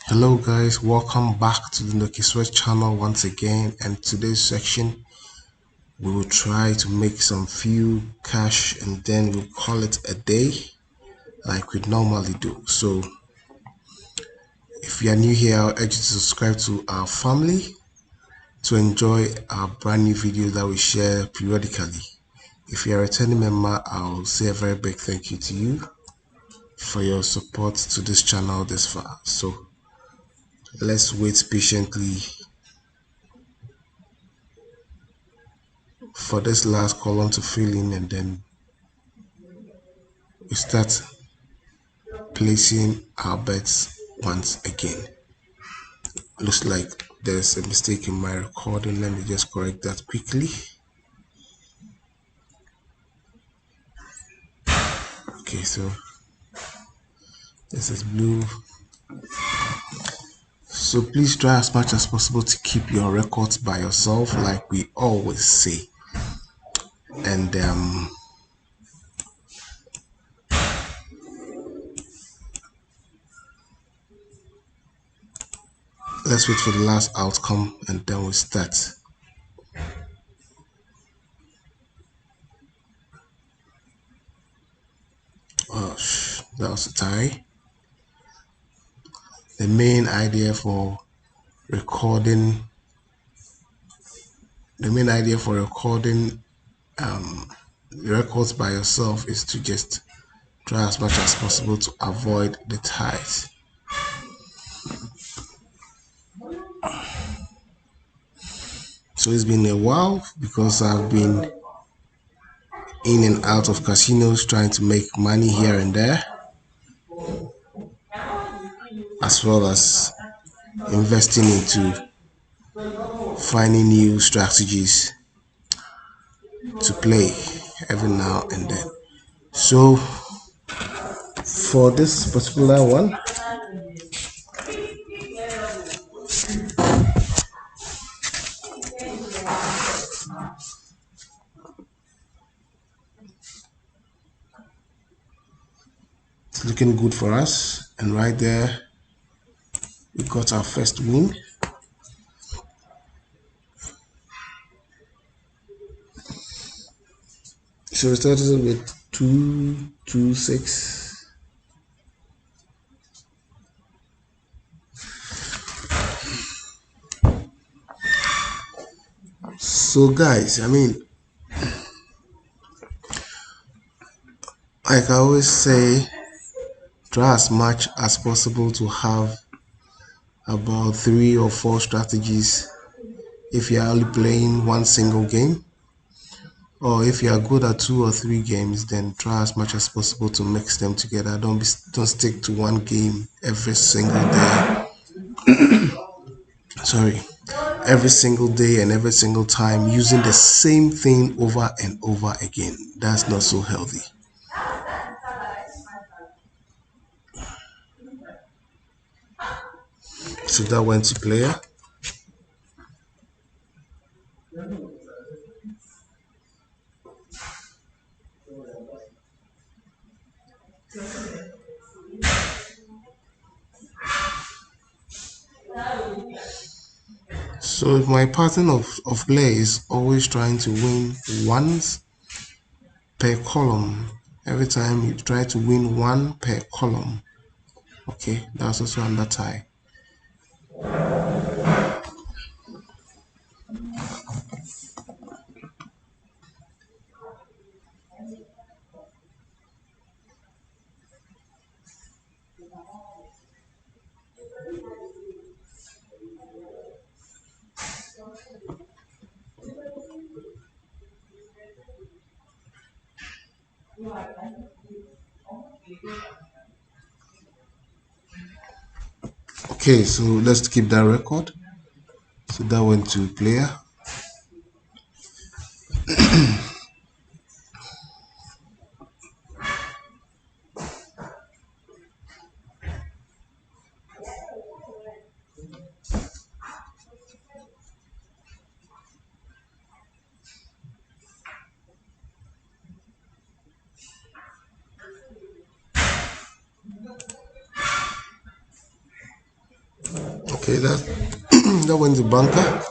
Hello guys, welcome back to the Nokisweat channel once again, and today's section we will try to make some few cash and then we'll call it a day like we normally do. So if you are new here, I'll urge you to subscribe to our family to enjoy our brand new videos that we share periodically. If you are a returning member, I'll say a very big thank you to you for your support to this channel this far. So let's wait patiently for this last column to fill in, and then we start placing our bets once again. Looks like there's a mistake in my recording. Let me just correct that quickly. Okay, so this is blue. So please try as much as possible to keep your records by yourself, like we always say. And let's wait for the last outcome and then we start. Oh, that was a tie. The main idea for recording records by yourself is to just try as much as possible to avoid the ties. So it's been a while because I've been in and out of casinos trying to make money here and there, as well as investing into finding new strategies to play every now and then. So for this particular one, it's looking good for us, and right there we got our first win. So we started with 226. So guys, like I always say, try as much as possible to have about 3 or 4 strategies if you are only playing one single game, or if you are good at 2 or 3 games, then try as much as possible to mix them together. Don't stick to one game every single day. Sorry, every single day and every single time using the same thing over and over again. That's not so healthy. So that went to player. So my pattern of play is always trying to win once per column. Every time you try to win one per column. Okay, that's also under tie. Okay, so let's keep that record. So that went to player. Okay, that that went to bunker.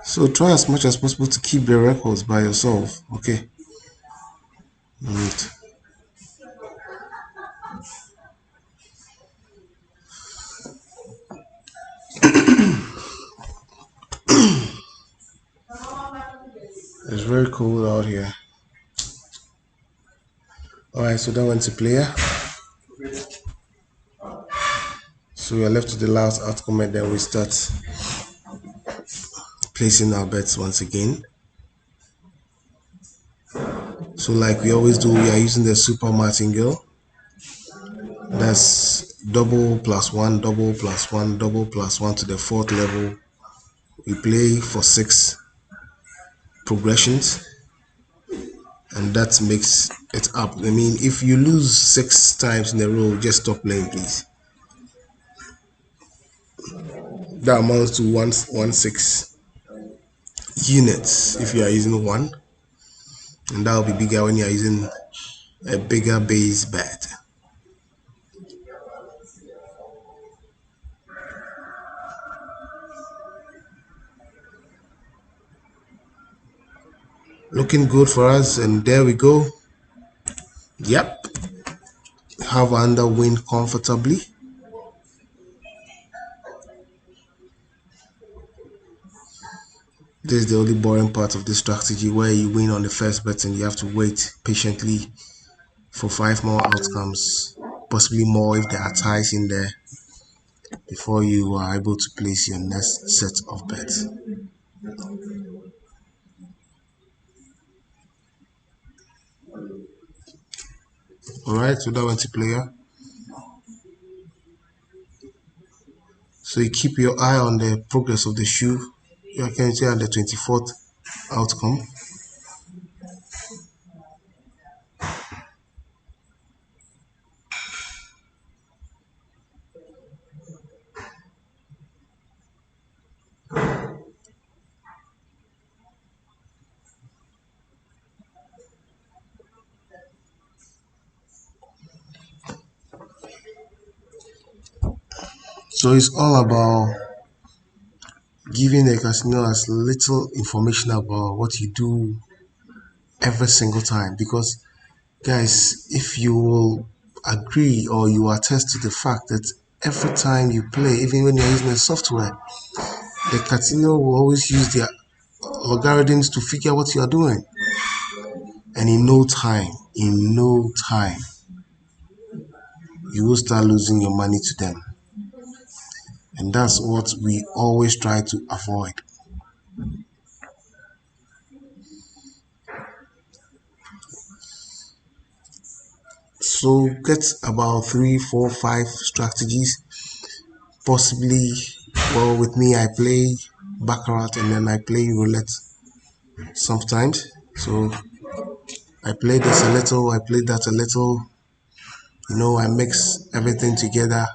So try as much as possible to keep the records by yourself. Okay. And it's very cold out here. Alright, so that went to player. So we are left to the last outcome and then we start placing our bets once again. So like we always do, we are using the super martingale. That's double plus one, double plus one, double plus one to the fourth level. We play for 6 progressions and that makes it up. I mean, if you lose 6 times in a row, just stop playing, please. That amounts to 116 units if you are using one, and that will be bigger when you are using a bigger base bet. Looking good for us, and there we go. Yep, have under win comfortably. This is the only boring part of this strategy where you win on the first bet and you have to wait patiently for 5 more outcomes, possibly more if there are ties in there, before you are able to place your next set of bets. Alright, so that went to player. So you keep your eye on the progress of the shoe. You can see at the 24th outcome. So it's all about giving the casino as little information about what you do every single time, because guys, if you will agree or you attest to the fact that every time you play, even when you're using the software, the casino will always use their algorithms to figure out what you are doing, and in no time you will start losing your money to them, and that's what we always try to avoid. So get about 3, 4, 5 strategies, possibly. Well, with me I play Baccarat and then I play roulette sometimes. So I play this a little, I play that a little, I mix everything together.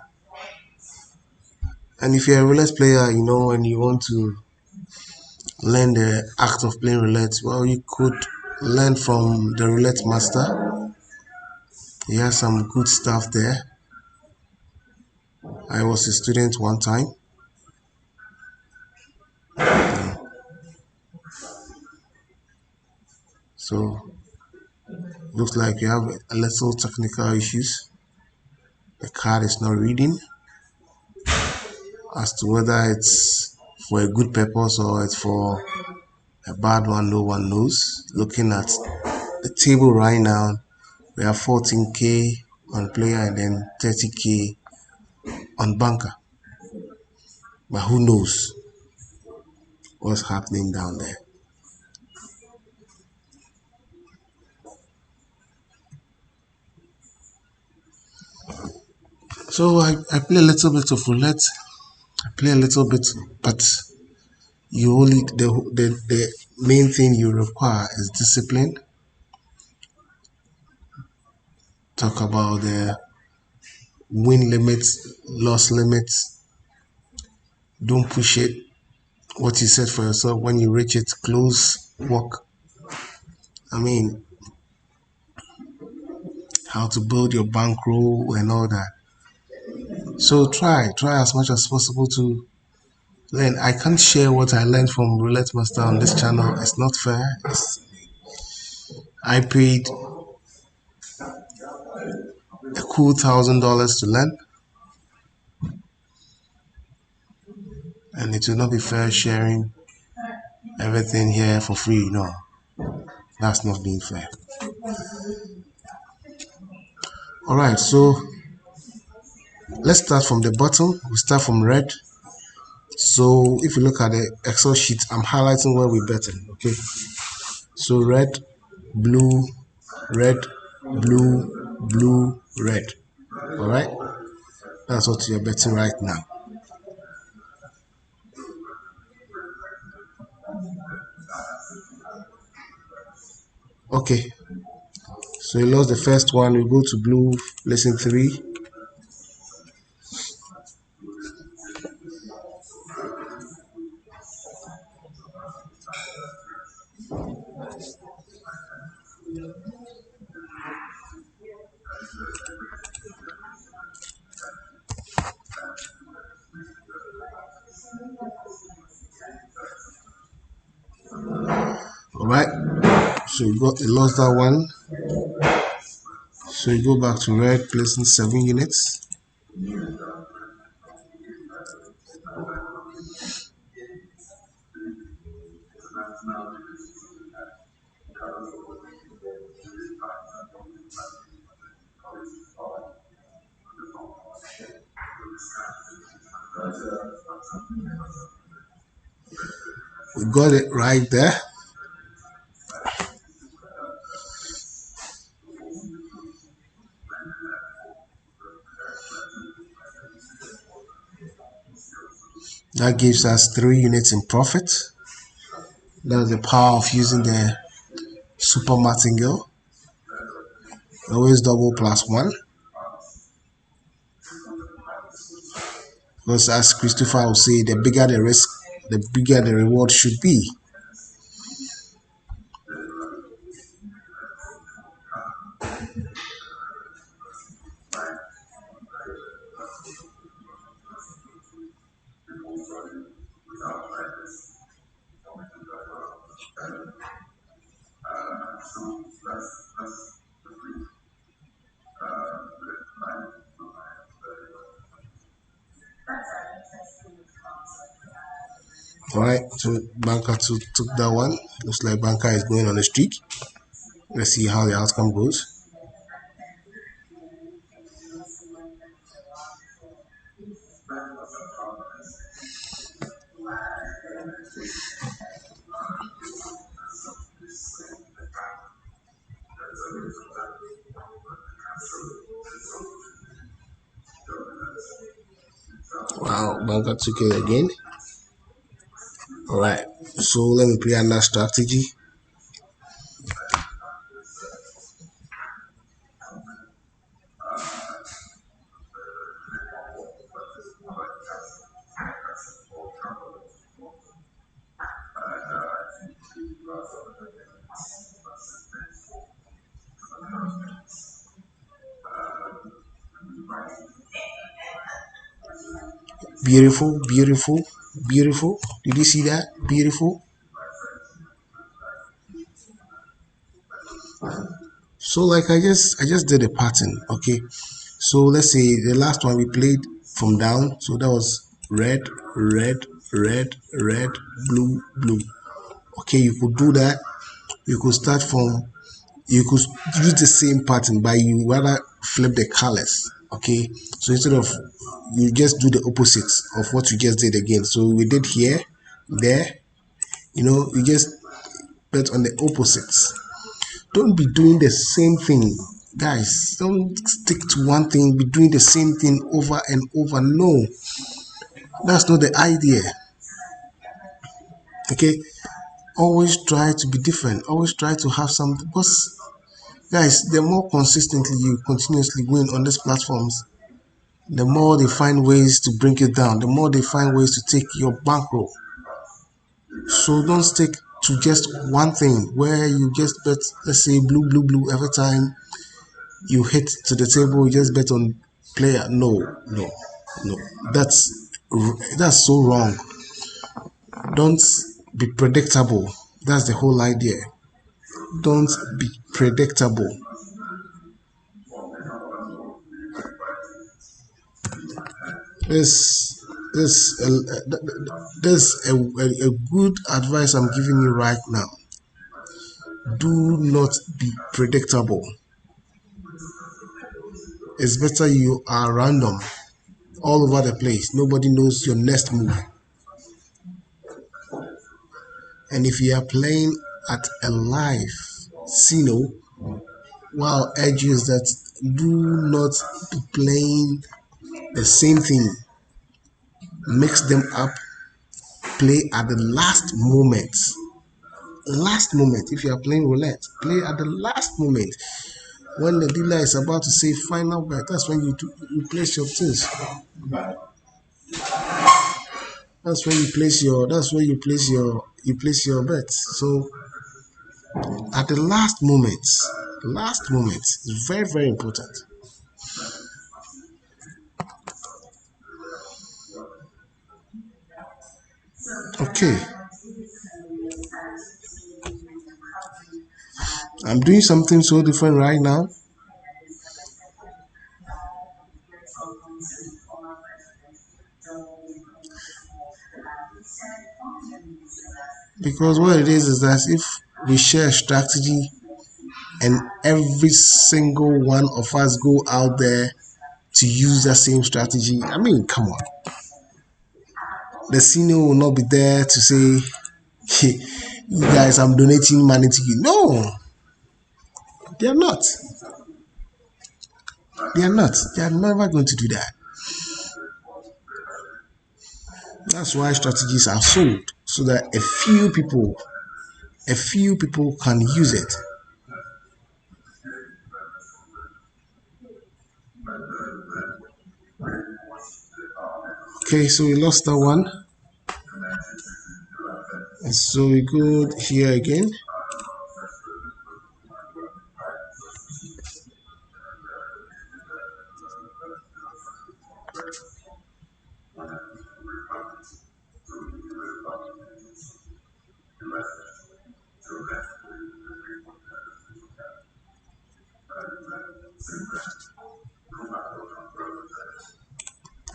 And if you're a roulette player, and you want to learn the act of playing roulette, well, you could learn from the roulette master. He has some good stuff there. I was a student one time. So looks like you have a little technical issues. The card is not reading as to whether it's for a good purpose or it's for a bad one. No one knows. Looking at the table right now, we have 14k on player and then 30k on banker, but who knows what's happening down there. So I play a little bit of roulette. I play a little bit, but you only the main thing you require is discipline. Talk about the win limits, loss limits. Don't push it. What you set for yourself, when you reach it, close, walk. I mean, how to build your bankroll and all that. So try as much as possible to learn. I can't share what I learned from Roulette Master on this channel. It's not fair. I paid a cool $1,000 to learn, and it will not be fair sharing everything here for free. No, that's not being fair. All right, so let's start from the bottom. We start from red. So if you look at the Excel sheet, I'm highlighting where we're betting. Okay, so red, blue, red, blue, blue, red. All right, that's what you're betting right now. Okay, so you lost the first one. We go to blue, placing 3. All right, so you lost that one. So you go back to red, placing 7 units. We got it right there. That gives us 3 units in profit. That's the power of using the super martingale. Always double plus 1. Because as Christopher will say, the bigger the risk, the bigger the reward should be. Alright, so Banker 2 took that one. Looks like Banker is going on a streak. Let's see how the outcome goes. Wow, Banker took it again. Alright, so let me play another strategy. Beautiful, beautiful, beautiful. Did you see that? Beautiful. So like I just did a pattern. Okay, so let's say the last one we played from down, so that was red, red, red, red, blue, blue. Okay, you could do that. You could start from, you could use the same pattern, but you rather flip the colors. Okay, so instead of, you just do the opposites of what you just did again. So we did here, there, you just bet on the opposites. Don't be doing the same thing, guys. Don't stick to one thing, be doing the same thing over and over. No, that's not the idea. Okay, always try to be different, always try to have something, because guys, the more consistently you continuously win on these platforms, the more they find ways to bring you down, the more they find ways to take your bankroll. So don't stick to just one thing where you just bet, let's say blue, blue, blue every time you hit to the table. You just bet on player. No, no. No, that's so wrong. Don't be predictable. That's the whole idea. Don't be predictable. This this a good advice I'm giving you right now. Do not be predictable. It's better you are random all over the place. Nobody knows your next move. And if you are playing at a live casino, what I'll urge you is that do not be playing the same thing. Mix them up. Play at the last moment. Last moment. If you are playing roulette, play at the last moment. When the dealer is about to say final bet, that's when you place your things. That's when you place your. That's when you place your bets. So at the last moment is very very important. Okay, I'm doing something so different right now because what it is that if we share a strategy and every single one of us go out there to use that same strategy, I mean, come on, the senior will not be there to say, hey, you guys, I'm donating money to you. No, they are not. They are not. They are never going to do that. That's why strategies are sold so that a few people can use it. Okay, so we lost that one. And so we go here again.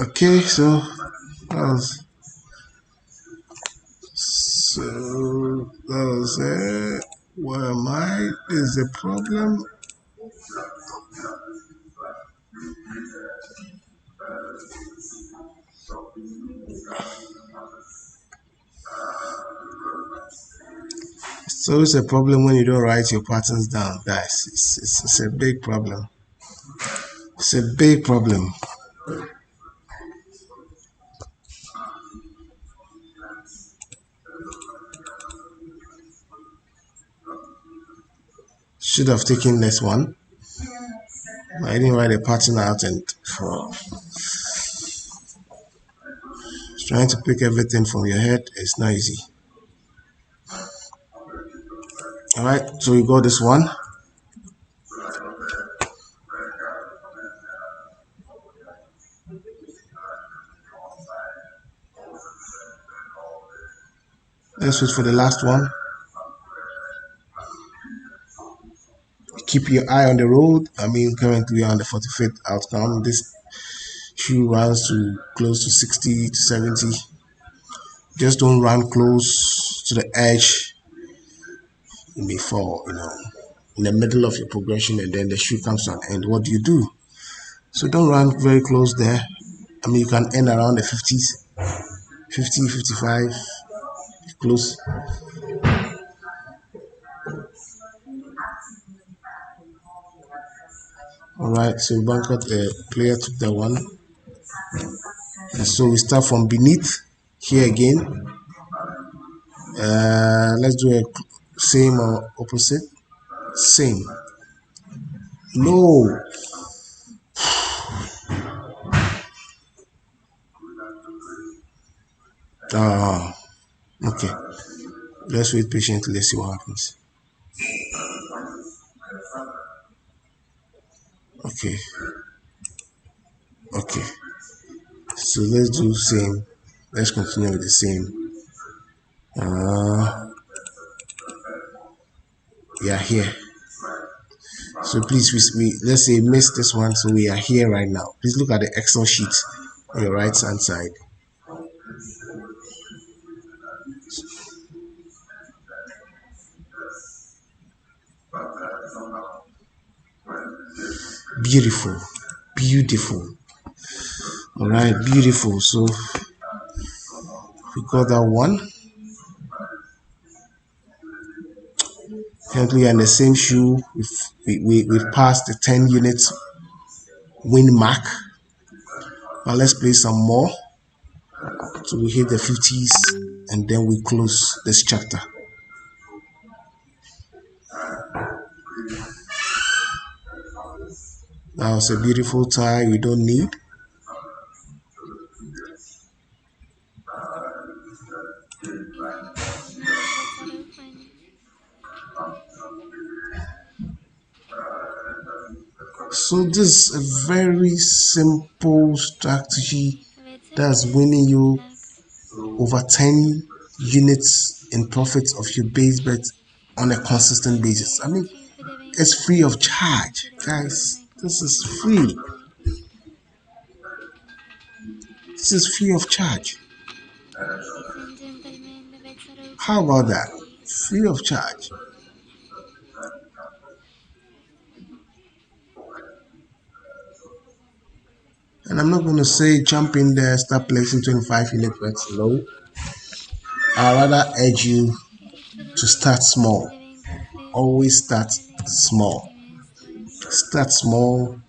Okay, so that was it. Where am I? Is the problem? So it's a problem when you don't write your patterns down, guys. It's a big problem. It's a big problem. Should have taken this one. I didn't write a pattern out and for trying to pick everything from your head, it's not easy. All right, so we got this one. Let's wait for the last one. Keep your eye on the road. I mean, currently we're on the 45th outcome. This shoe runs to close to 60 to 70. Just don't run close to the edge before, in the middle of your progression and then the shoe comes to an end. What do you do? So don't run very close there. I mean, you can end around the 50s, 50, 55, close. All right, so Bangkok player took that one. And so we start from beneath here again. Let's do a same or opposite. Same. No. Ah, okay. Let's wait patiently. Let's see what happens. Okay. Okay. So let's do same. Let's continue with the same. We are here. So please, we let's say miss this one. So we are here right now. Please look at the Excel sheet on your right hand side. Beautiful, beautiful. All right, beautiful. So we got that one. Currently in the same shoe. We've passed the 10 units win mark. Now let's play some more. So we hit the 50s and then we close this chapter. That was a beautiful tie we don't need. Now the bets are open. So this is a very simple strategy Bets are that's closed. winning Good you luck. over 10 units in profits of your base bet on a consistent basis. I Player mean, 2 for the it's banker. free of Please charge, consider winning guys. my This is compliments to free. 11 nights. This is free of charge. Ladies and gentlemen, the bets are How open. about that? Please. Free of charge. And I'm not going to say jump in there, Good start luck. placing 25 unit bets. No. I rather urge you 8 for the to player, start 4 for small. the banker. Player Always 4 for start the lady. My small. compliments to 11 Start nights. small,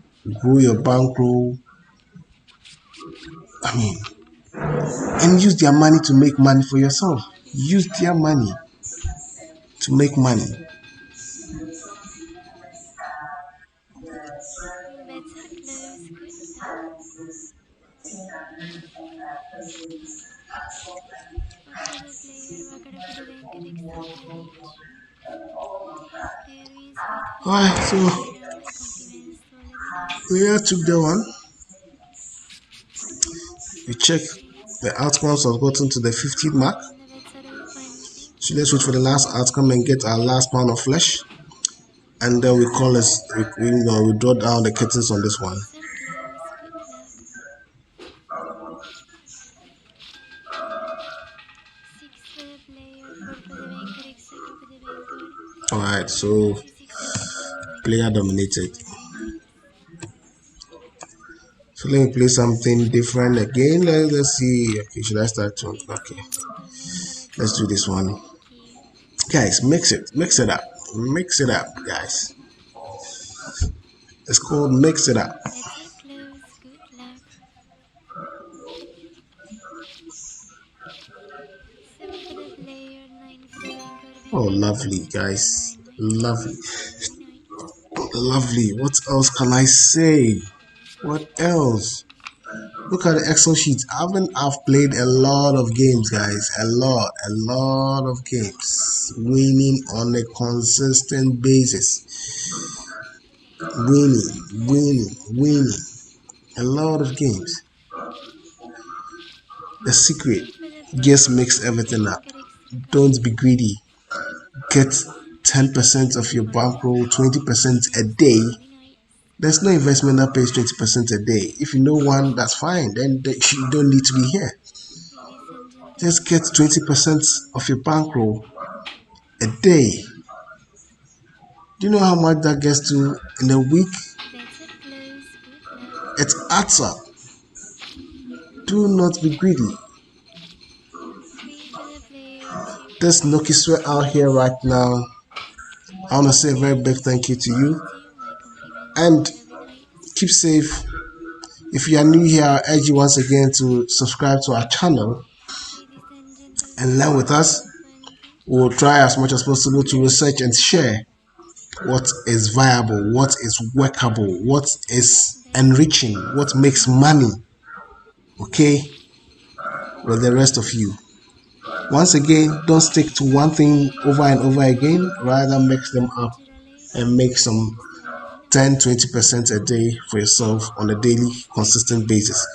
grow your bankroll. I mean, and use their money to make money for yourself. Use their money to make money. Bets are closed. Good luck. 4 for the player, Baccarat for the banker. Excellent. Player wins with Alright, 5 so player. My compliments to 11 nights. we took that one. We check the outcomes have gotten to the 50th mark. The bets are open. Thank So let's you. wait for the last outcome and get our last pound of flesh. And then we call this, we draw down the curtains on this one. Bets are closed. Good luck. 6 for the player, 4 for the banker, etc. for the banker. Alright, Player so wins with 6 player. My player compliments to dominated. 11 nights. So let me play something different again. Let's see. Okay, should I start to? Ladies Okay, and gentlemen, the bets are let's do this open. one. Thank you. Guys, mix it up. Mix it up, guys. It's called mix it up. Bets are closed. Good luck. 7 for the player, 9 for the banker. Oh, Banker wins lovely, with guys. 7. My Lovely. compliments to 11 nights. Lovely. What else can I say? What else? Look at the Excel sheet. I've played a lot of games, guys. A lot of games. Winning on a consistent basis. Bets are Winning, closed. winning, Good luck. winning. A lot of games. The secret, 3 for the just player, mix 4 for the everything up. banker, etc. Don't be greedy. Get 10% of your My bankroll, compliments 20% a to day. 11 nights. There's no investment that pays 20% a day. If you know one, that's fine. Then you don't need to be here. Ladies and Just get gentlemen, the bets are 20% open. of your bankroll a day. Do you know how much that gets to in a week? Bets are closed. Good luck. It adds up. Do not be greedy. 3 for the player, 2 for the This banker, Nokisweat out here etc. right now, I want to say a very Player big wins thank you with to you. 22. My compliments to And 11 nights. keep safe. If you are new here, I urge you once again to subscribe to our channel Ladies and and gentlemen, the learn with bets are us. open. Thank We'll you. try as much as possible to research and share what is viable, what is workable, what is Bets are enriching, closed. what Good makes luck. money, okay, with the rest of you. Once again, don't stick to one thing over and over again, rather mix them up Congratulations. and My make some compliments to 11 10 nights. 20% a day for yourself on a daily consistent basis.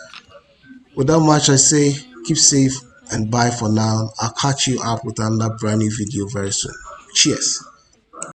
With that much, I say keep And safe and bye. bye for now. I'll catch you up with another brand new video very soon. Cheers.